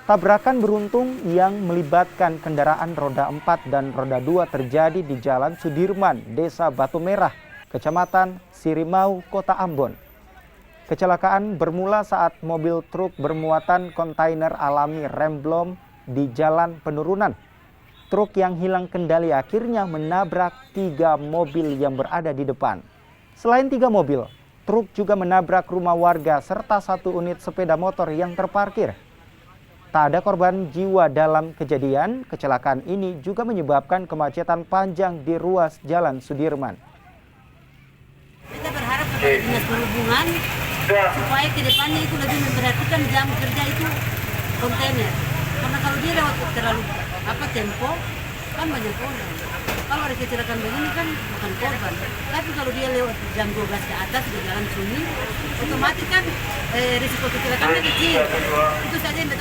Tabrakan beruntun yang melibatkan kendaraan roda 4 dan roda 2 terjadi di Jalan Sudirman, Desa Batu Merah, Kecamatan Sirimau, Kota Ambon. Kecelakaan bermula saat mobil truk bermuatan kontainer alami remblong di jalan penurunan. Truk yang hilang kendali akhirnya menabrak 3 mobil yang berada di depan. Selain 3 mobil, truk juga menabrak rumah warga serta 1 unit sepeda motor yang terparkir. Tak ada korban jiwa dalam kejadian. Kecelakaan ini juga menyebabkan kemacetan panjang di ruas Jalan Sudirman. Kita berharap kepada Dinas Perhubungan supaya ke depannya itu lebih memperhatikan jam kerja itu kontainer. Karena kalau dia lewat terlalu tempo, kan banyak korban. Kalau ada kecelakaan begini kan bukan korban. Tapi kalau dia lewat jam 12 ke atas di jalan sunyi, otomatis kan risiko kecelakaannya kecil. Itu saja yang